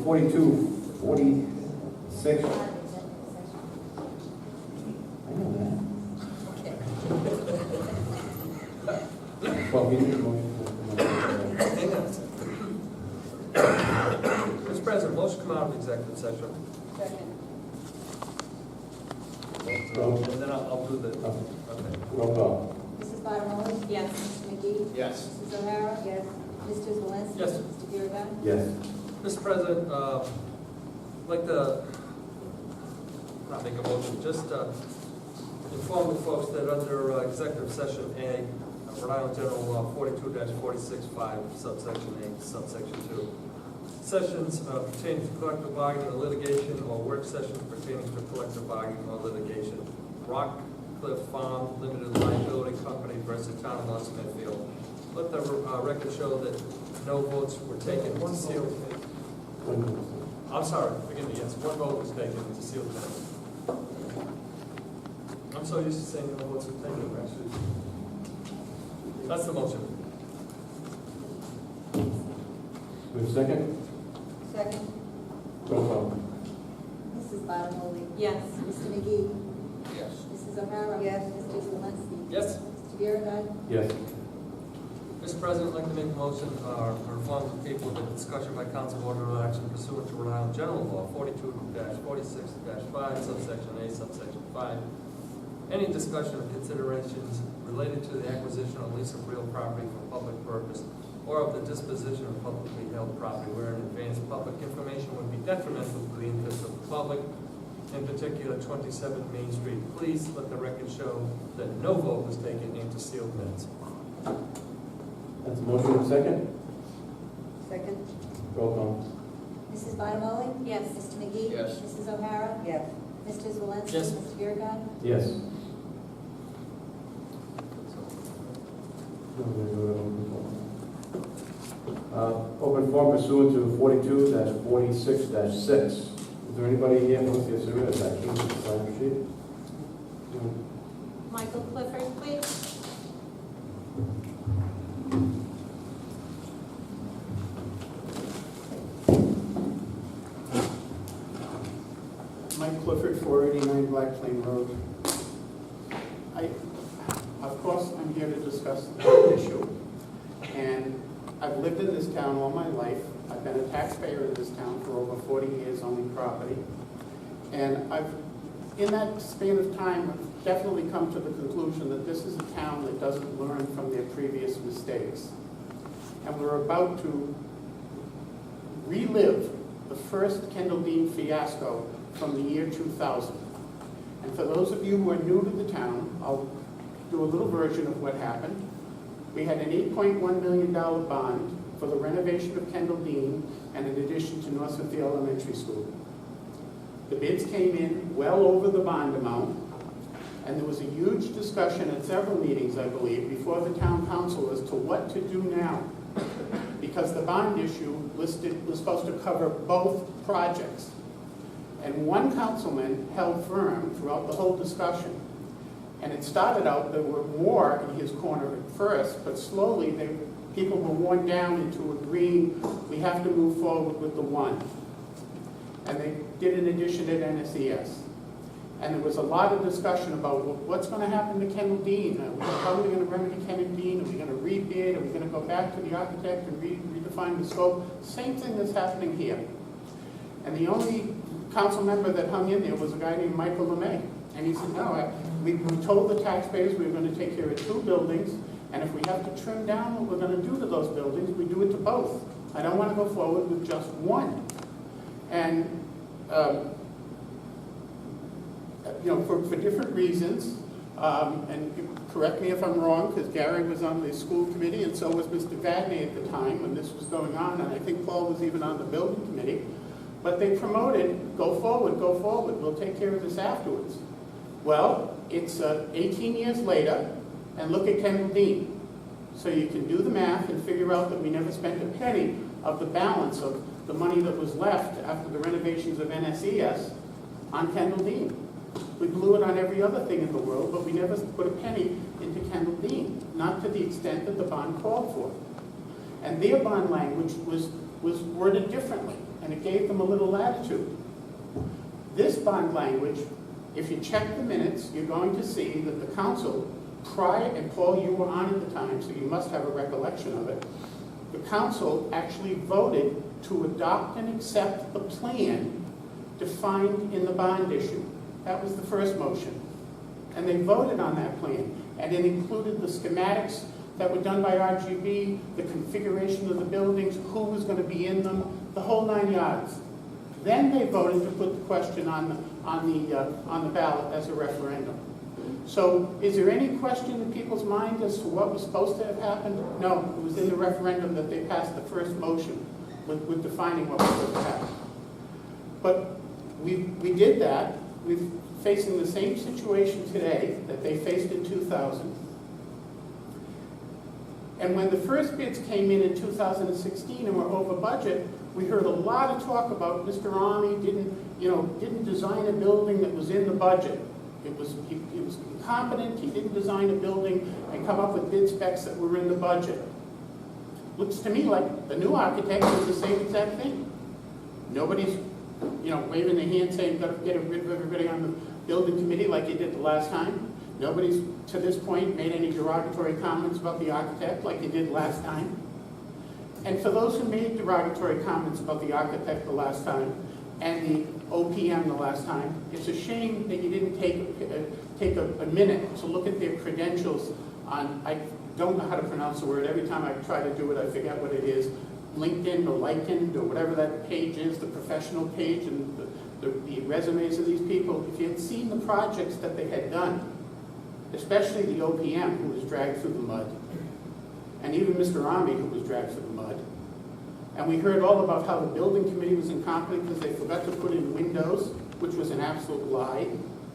4246. I know that. Well, we need a motion. Mr. President, motion come out of executive session. Second. And then I'll do the, okay. Roll call. Mrs. Bottomoli? Yes. Mr. McGee? Yes. Mrs. O'Hara? Yes. Mr. Zelinski? Yes. Mr. Biragad? Yes. Mr. President, I'd like to, not make a motion, just inform the folks that under executive session A, Rhode Island General Law 42-465, subsection A, subsection 2, sessions pertaining to collective bargaining or litigation, or work sessions pertaining to collective bargaining or litigation. Rockcliffe Farm Limited Liability Company versus Town of North Smithfield. Let the record show that no votes were taken to seal. I'm sorry, forgive me, yes, one vote was taken to seal the minutes. I'm so used to saying no votes were taken, actually. That's the motion. We have a second? Second. Roll call. Mrs. Bottomoli? Yes. Mr. McGee? Yes. Mrs. O'Hara? Yes. Mr. Zelinski? Yes. Mr. Biragad? Yes. Mr. President, I'd like to make a motion or inform the people that discussion by council order of action pursuant to Rhode Island General Law 42-46-5, subsection A, subsection 5. Any discussion or considerations related to the acquisition or lease of real property for public purpose or of the disposition of publicly held property where in advance public information would be detrimental to the interest of the public, in particular 27 Main Street. Please let the record show that no vote was taken into sealed minutes. That's a motion. Second? Second. Roll call. Mrs. Bottomoli? Yes. Mr. McGee? Yes. Mrs. O'Hara? Yes. Mr. Zelinski? Yes. Mr. Biragad? Yes. Open forum pursuant to 42-46-6. Is there anybody here who wants to serve as action? Sign sheet? Michael Clifford, please. Mike Clifford, 489 Black Plain Road. Of course, I'm here to discuss the issue. And I've lived in this town all my life. I've been a taxpayer in this town for over 40 years owning property. And in that span of time, I've definitely come to the conclusion that this is a town that doesn't learn from their previous mistakes. And we're about to relive the first Kendall Dean fiasco from the year 2000. And for those of you who are new to the town, I'll do a little version of what happened. We had an $8.1 million bond for the renovation of Kendall Dean and an addition to North Smithfield Elementary School. The bids came in well over the bond amount, and there was a huge discussion at several meetings, I believe, before the town council as to what to do now, because the bond issue was supposed to cover both projects. And one councilman held firm throughout the whole discussion. And it started out, there were more in his corner at first, but slowly people were worn down into agreeing we have to move forward with the one. And they did an addition at NSES. And there was a lot of discussion about what's going to happen to Kendall Dean. How are we going to remedy Kendall Dean? Are we going to rebid? Are we going to go back to the architect and redefine the scope? Same thing that's happening here. And the only council member that hung in there was a guy named Michael LeMay. And he said, no, we told the taxpayers we were going to take care of 2 buildings, and if we have to trim down what we're going to do to those buildings, we do it to both. I don't want to go forward with just one. And, for different reasons, and correct me if I'm wrong, because Gary was on the school committee, and so was Mr. Vadney at the time when this was going on, and I think Paul was even on the building committee. But they promoted, go forward, we'll take care of this afterwards. Well, it's 18 years later, and look at Kendall Dean. So you can do the math and figure out that we never spent a penny of the balance of the money that was left after the renovations of NSES on Kendall Dean. We blew it on every other thing in the world, but we never put a penny into Kendall Dean, not to the extent that the bond called for. And their bond language was worded differently. and it gave them a little latitude. This bond language, if you check the minutes, you're going to see that the council, prior, and Paul, you were on at the time, so you must have a recollection of it, the council actually voted to adopt and accept the plan defined in the bond issue. That was the first motion. And they voted on that plan, and it included the schematics that were done by RGB, the configuration of the buildings, who was going to be in them, the whole 9 yards. Then they voted to put the question on the ballot as a referendum. So is there any question in people's mind as to what was supposed to have happened? No, it was in the referendum that they passed the first motion with defining what was supposed to happen. But we did that. We're facing the same situation today that they faced in 2000. And when the first bids came in 2016 and were over budget, we heard a lot of talk about Mr. Army didn't design a building that was in the budget. He was incompetent, he didn't design a building and come up with bid specs that were in the budget. Looks to me like the new architect did the same exact thing. Nobody's waving their hand saying, got to get rid of everybody on the building committee like you did the last time. Nobody's, to this point, made any derogatory comments about the architect like you did last time. And for those who made derogatory comments about the architect the last time and the OPM the last time, it's a shame that you didn't take a minute to look at their credentials on, I don't know how to pronounce the word, every time I try to do it I forget what it is, LinkedIn or Likened or whatever that page is, the professional page, and the resumes of these people. If you had seen the projects that they had done, especially the OPM, who was dragged through the mud, and even Mr. Army, who was dragged through the mud. And we heard all about how the building committee was incompetent because they forgot to put in windows, which was an absolute lie.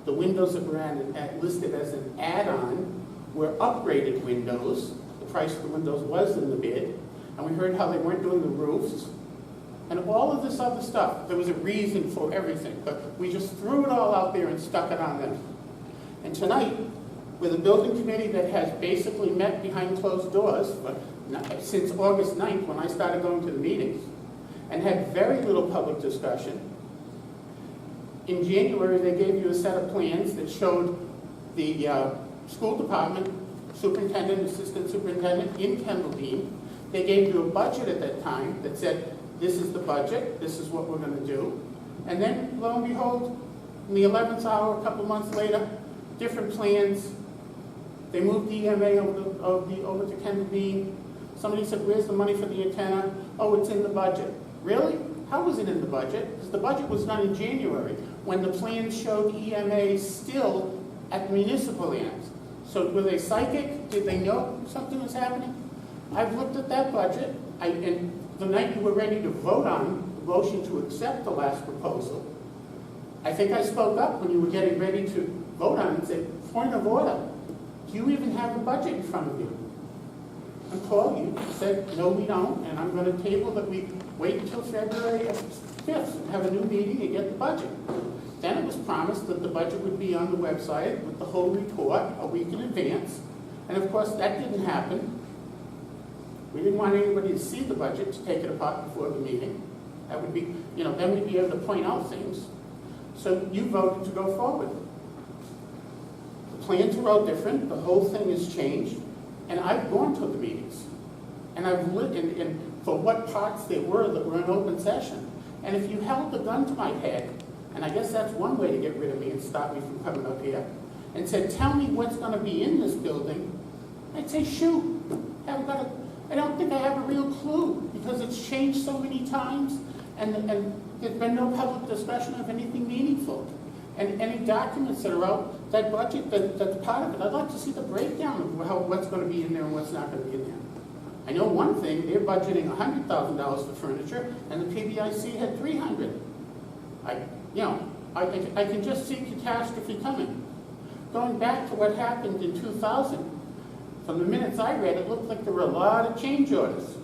The windows that were listed as an add-on were upgraded windows. The price of the windows was in the bid. And we heard how they weren't doing the roofs. And all of this other stuff. There was a reason for everything, but we just threw it all out there and stuck it on them. And tonight, with a building committee that has basically met behind closed doors since August 9th when I started going to the meetings and had very little public discussion. In January, they gave you a set of plans that showed the school department, superintendent, assistant superintendent in Kendall Bean. They gave you a budget at that time that said, this is the budget, this is what we're going to do. And then, lo and behold, in the 11th hour, a couple months later, different plans. They moved the EMA over to Kendall Bean. Somebody said, where's the money for the antenna? Oh, it's in the budget. Really? How was it in the budget? Because the budget was done in January, when the plans showed EMA still at municipal lands. So were they psychic? Did they know something was happening? I've looked at that budget, and the night you were ready to vote on the motion to accept the last proposal, I think I spoke up when you were getting ready to vote on it and said, point of order. Do you even have a budget in front of you? And Paul, you said, no, we don't, and I'm going to table that we wait until February 5th and have a new meeting and get the budget. Then it was promised that the budget would be on the website with the whole report a week in advance, and of course that didn't happen. We didn't want anybody to see the budget to take it apart before the meeting. That would be, then we'd be able to point out things. So you voted to go forward. Plans are all different, the whole thing has changed, and I've gone to the meetings, and I've looked in for what parts there were that were in open session. And if you held the gun to my head, and I guess that's one way to get rid of me and stop me from coming up here, and said, tell me what's going to be in this building, I'd say, shoot, I don't think I have a real clue, because it's changed so many times, and there's been no public discussion of anything meaningful. And any documents that are out, that budget, that's part of it, I'd like to see the breakdown of what's going to be in there and what's not going to be in there. I know one thing, they're budgeting $100,000 for furniture, and the PBIC had $300,000. I can just see catastrophe coming. Going back to what happened in 2000, from the minutes I read, it looked like there were a lot of change orders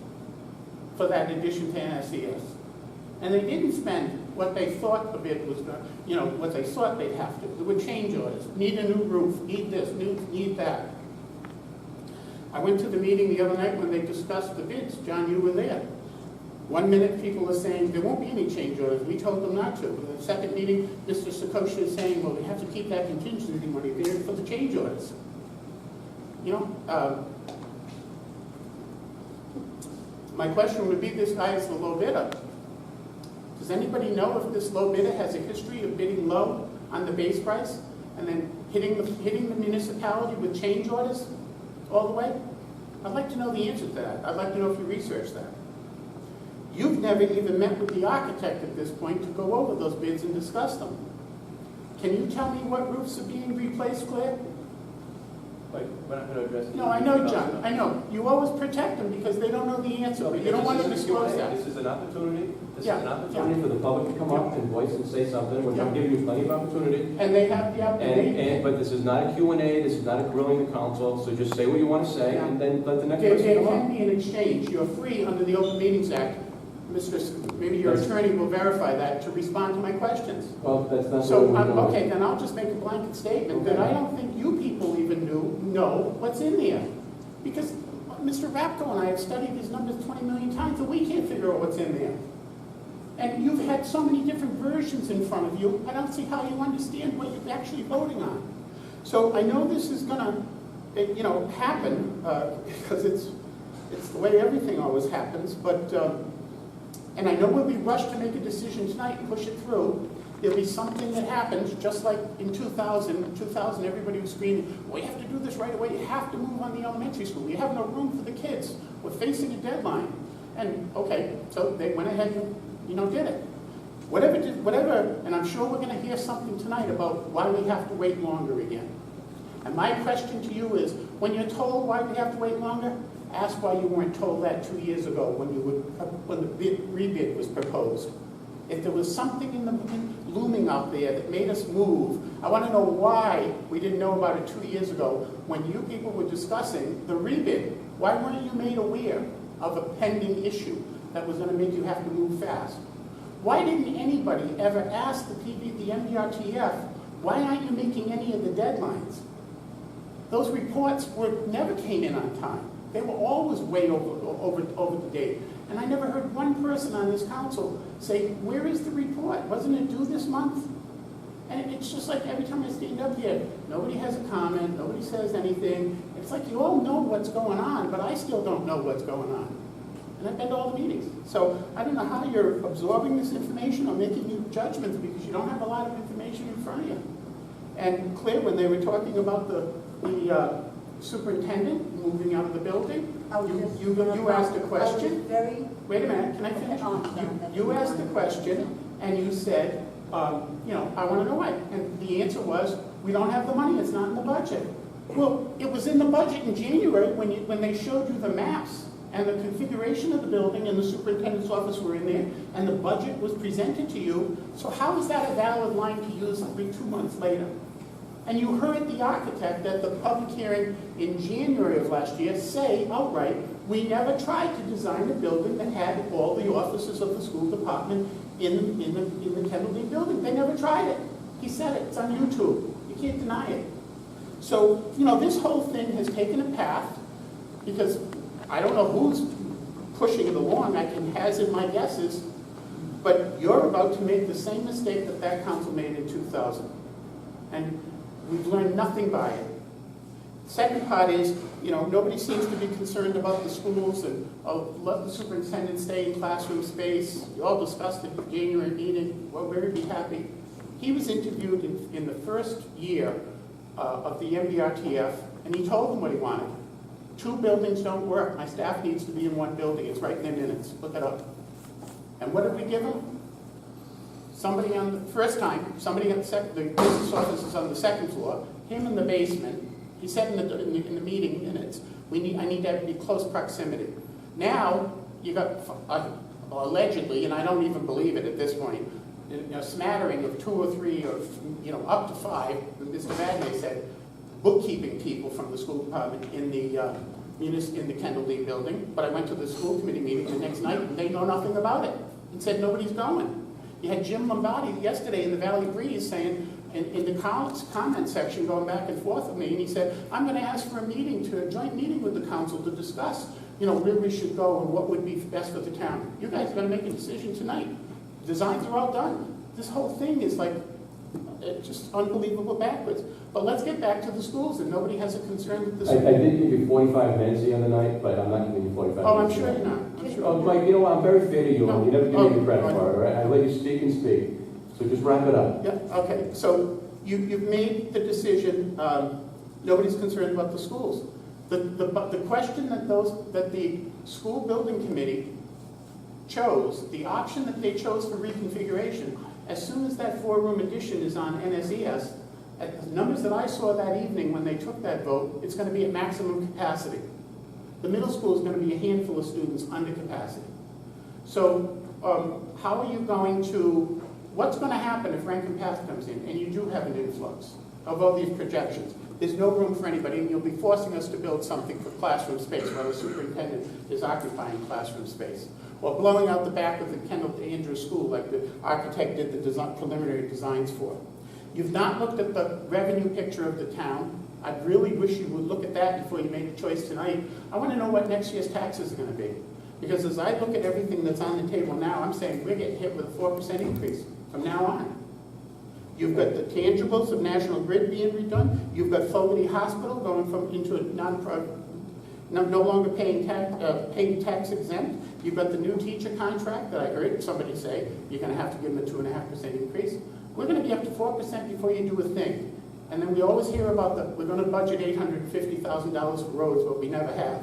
for that addition to NSES. And they didn't spend what they thought the bid was going to, what they thought they'd have to. There were change orders. Need a new roof, need this, need that. I went to the meeting the other night when they discussed the bids. John, you were there. 1 minute, people are saying there won't be any change orders. We told them not to. In the second meeting, Mr. Sakosha is saying, well, we have to keep that contingency money there for the change orders. You know, my question would be, this guy is the low bidder. Does anybody know if this low bidder has a history of bidding low on the base price and then hitting the municipality with change orders all the way? I'd like to know the answer to that. I'd like to know if you researched that. You've never even met with the architect at this point to go over those bids and discuss them. Can you tell me what roofs are being replaced, Claire? Like, we're not going to address. No, I know, John, I know. You always protect them because they don't know the answer, but you don't want to disclose that. This is an opportunity. This Yeah, is an opportunity for the public to come up and voice and say something. We're Yeah. giving you plenty of opportunity. And they have the opportunity. But this is not a Q&A, this is not a grilling the council, so just say what you want to say, Yeah. and then let the next There person come can up. be an exchange. You're free under the Open Meetings Act. Maybe your attorney will verify that to respond to my questions. Well, that's not. So, what we're doing. okay, then I'll just make a blanket statement that I don't think you people even know what's in there. Because Mr. Rapko and I have studied these numbers 20 million times, and we can't figure out what's in there. And you've had so many different versions in front of you, I don't see how you understand what you're actually voting on. So I know this is gonna, happen, because it's the way everything always happens, but, and I know we'll be rushed to make a decision tonight and push it through. There'll be something that happens, just like in 2000. In 2000, everybody was screaming, we have to do this right away. You have to move on the elementary school. You have no room for the kids. We're facing a deadline. And, okay, so they went ahead and, did it. Whatever, and I'm sure we're going to hear something tonight about why we have to wait longer again. And my question to you is, when you're told why we have to wait longer, ask why you weren't told that 2 years ago when the rebid was proposed. If there was something looming out there that made us move, I want to know why we didn't know about it 2 years ago when you people were discussing the rebid. Why weren't you made aware of a pending issue that was going to make you have to move fast? Why didn't anybody ever ask the MDRTF, why aren't you making any of the deadlines? Those reports never came in on time. They were always way over the date. And I never heard one person on this council say, where is the report? Wasn't it due this month? And it's just like every time I stand up here, nobody has a comment, nobody says anything. It's like you all know what's going on, but I still don't know what's going on. And I've been to all the meetings. So I don't know how you're absorbing this information or making new judgments because you don't have a lot of information in front of you. And Claire, when they were talking about the superintendent moving out of the building, you asked a question. Wait a minute, can I finish? You asked a question and you said, I want to know why. And the answer was, we don't have the money, it's not in the budget. Well, it was in the budget in January when they showed you the maps and the configuration of the building and the superintendent's office were in there and the budget was presented to you. So how is that a valid line to use 2 months later? And you heard the architect at the public hearing in January of last year say outright, we never tried to design a building that had all the offices of the school department in the Kendall Dean building. They never tried it. He said it. It's on YouTube. You can't deny it. So, this whole thing has taken a path because I don't know who's pushing it along. I can hazard my guesses. But you're about to make the same mistake that council made in 2000. And we've learned nothing by it. Second part is, nobody seems to be concerned about the schools and let the superintendent stay in classroom space. We all discussed it in the January meeting. We're very happy. He was interviewed in the first year of the MDRTF, and he told them what he wanted. 2 buildings don't work. My staff needs to be in 1 building. It's right in their minutes. Look it up. And what did we give him? Somebody on the first time, somebody at the business office is on the 2nd floor, him in the basement. He said in the meeting minutes, I need to be close proximity. Now, you got, allegedly, and I don't even believe it at this point, a smattering of 2 or 3 or, up to 5, Mr. Vagney said, bookkeeping people from the school department in the Kendall Dean building. But I went to the school committee meeting the next night and they know nothing about it and said nobody's going. You had Jim Lombardi yesterday in the Valley Breeze saying, in the comment section, going back and forth with me, and he said, I'm going to ask for a joint meeting with the council to discuss where we should go and what would be best for the town. You guys are gonna make a decision tonight. Designs are all done. This whole thing is like, it's just unbelievable backwards. But let's get back to the schools, and nobody has a concern with the I schools. did give you 45 minutes the other night, but I'm not giving you 45 minutes. Oh, I'm sure you're not. I'm sure. Oh, Mike, you know what, I'm very fair to you, and you never give me the credit No. for it, all right? I let you speak and speak, so just wrap it up. Yeah, okay, so you've made the decision, nobody's concerned about the schools. The question that the school building committee chose, the option that they chose for reconfiguration, as soon as that four-room addition is on NSES, at the numbers that I saw that evening when they took that vote, it's going to be at maximum capacity. The middle school is going to be a handful of students under capacity. So how are you going to, what's going to happen if Rankin Path comes in and you do have an influx of all these projections? There's no room for anybody, and you'll be forcing us to build something for classroom space while the superintendent is occupying classroom space. Or blowing out the back of the Kendall Andrews School like the architect did the preliminary designs for. You've not looked at the revenue picture of the town. I really wish you would look at that before you made a choice tonight. I want to know what next year's taxes are going to be. Because as I look at everything that's on the table now, I'm saying we're getting hit with a 4% increase from now on. You've got the tangibles of National Grid being redone. You've got Fogarty Hospital going from into a no longer paying tax exempt. You've got the new teacher contract that I heard somebody say you're going to have to give them a 2.5% increase. We're going to be up to 4% before you do a thing. And then we always hear about we're going to budget $850,000 for roads, but we never have.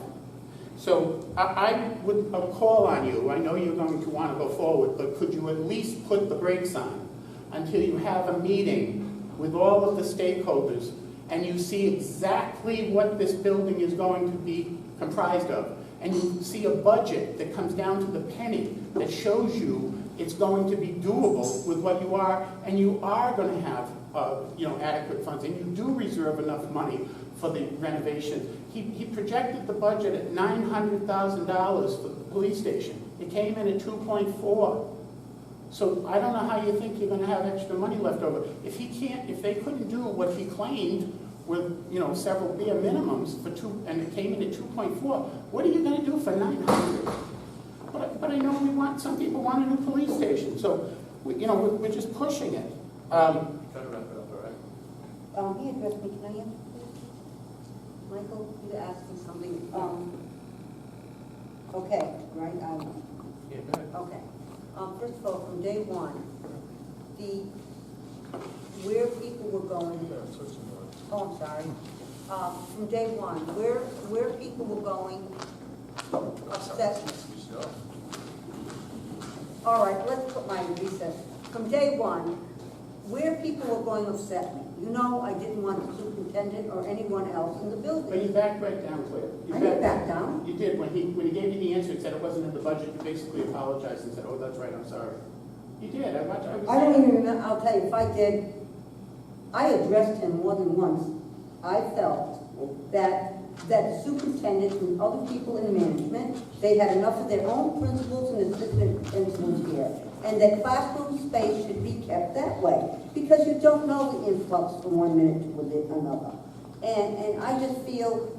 So I would call on you. I know you're going to want to go forward, but could you at least put the brakes on until you have a meeting with all of the stakeholders and you see exactly what this building is going to be comprised of, and you see a budget that comes down to the penny that shows you it's going to be doable with what you are, and you are going to have adequate funds, and you do reserve enough money for the renovations. He projected the budget at $900,000 for the police station. It came in at 2.4. So I don't know how you think you're going to have extra money left over. If they couldn't do what he claimed with several bare minimums for and it came in at 2.4, what are you going to do for 900? But I know some people want a new police station, so we're just pushing it. Try to wrap it up, all right? He addressed me, can I answer, please? Michael, you asked me something, okay, right, Yeah, go ahead. okay. First of all, from day one, where people were going, oh, I'm sorry. From day one, where people were going upset me. All right, let's put my recess. From day one, where people were going upset me. I didn't want the superintendent or anyone else in the building. But you backed right down, Claire. I didn't back down. You did. When he gave you the answer and said it wasn't in the budget, you basically apologized and said, oh, that's right, I'm sorry. You did. I don't even remember. I'll tell you, if I did, I addressed him more than once. I felt that the superintendent and other people in management, they had enough of their own principals and assistant principals here. And that classroom space should be kept that way. Because you don't know the influx from one minute to another. And I just feel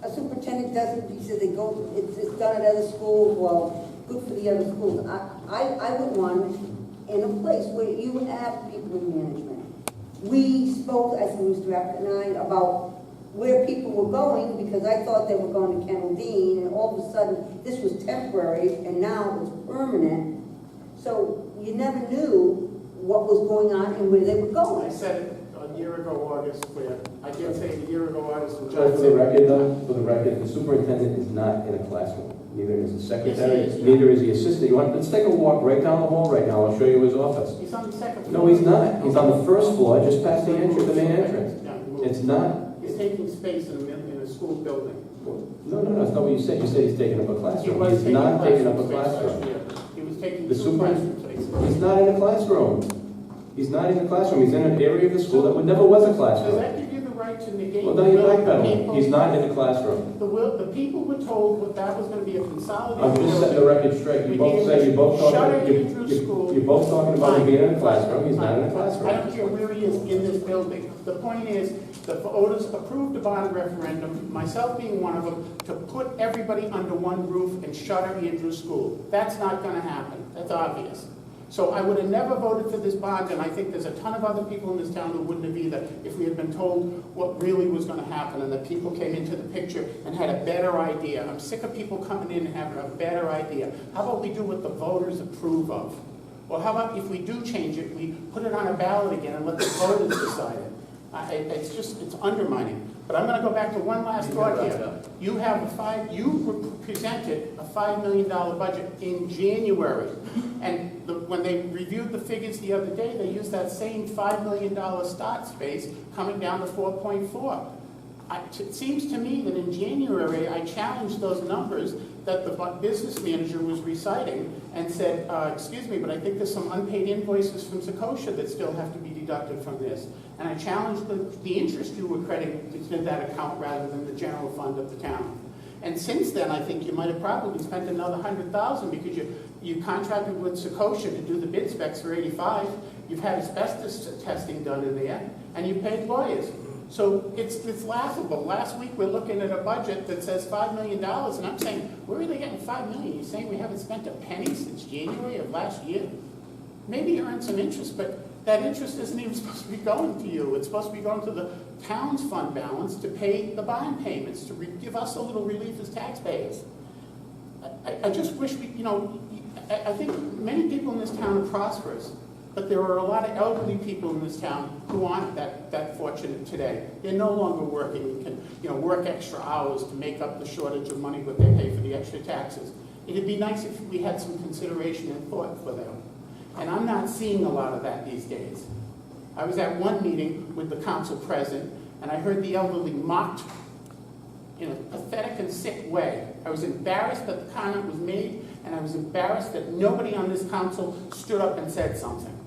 a superintendent doesn't, he said it's done at other schools, well, good for the other schools. I would want it in a place where you would have people in management. We spoke, I think Mr. Rapp and I, about where people were going, because I thought they were going to Kendall Dean, and all of a sudden this was temporary and now it's permanent. So you never knew what was going on and where they were going. I said it a year ago, August, Claire. I did say it a year ago, August. And For the record, though, the superintendent is not in a classroom. Neither is the secretary, Yes, he is. neither is the assistant. Let's take a walk right down the hall right now. I'll show you his office. He's on the second floor. No, he's not. He's on the first floor, just past the entrance, the main entrance. Yeah, he moved. It's not. He's taking space in a school building. No, that's not what you said. You said he's taking up a He classroom. was He's taking not taking up a space last classroom. year. He was taking The two classroom spaces. He's not in a classroom. He's not in a classroom. He's in an area of the school that never was a Does classroom. that give you the right to negate Well, the now you're will of the backpedaling. people? He's not in a classroom. The people were told that was going to be a consolidated I'm just setting the building. record straight. You both say you both Shut thought it you into school. both talking about him being in a classroom, he's not in a I classroom. don't care where he is in this building. The point is, the voters approved a bond referendum, myself being one of them, to put everybody under one roof and shutter Andrews School. That's not gonna happen, that's obvious. So I would have never voted for this bond, and I think there's a ton of other people in this town who wouldn't have either if we had been told what really was gonna happen and that people came into the picture and had a better idea. I'm sick of people coming in and having a better idea. How about we do what the voters approve of? Or how about if we do change it, we put it on a ballot again and let the voters decide it? It's undermining. But I'm gonna go back to one last thought here. You presented a $5 million budget in January. And when they reviewed the figures the other day, they used that same $5 million start space coming down to 4.4. It seems to me that in January, I challenged those numbers that the business manager was reciting and said, excuse me, but I think there's some unpaid invoices from Secosha that still have to be deducted from this. And I challenged the interest you were crediting to that account rather than the general fund of the town. And since then, I think you might have probably spent another $100,000 because you contracted with Secosha to do the bid specs for 85. You've had asbestos testing done in there, and you paid lawyers. So it's laughable. Last week we're looking at a budget that says $5 million, and I'm saying, where are they getting $5 million? You're saying we haven't spent a penny since January of last year? Maybe you earned some interest, but that interest isn't even supposed to be going to you. It's supposed to be going to the town's fund balance to pay the bond payments, to give us a little relief as taxpayers. I just wish I think many people in this town are prosperous, but there are a lot of elderly people in this town who aren't that fortunate today. They're no longer working and can work extra hours to make up the shortage of money that they pay for the extra taxes. It'd be nice if we had some consideration and thought for them. And I'm not seeing a lot of that these days. I was at one meeting with the council president, and I heard the elderly mocked in a pathetic and sick way. I was embarrassed that the comment was made, and I was embarrassed that nobody on this council stood up and said something.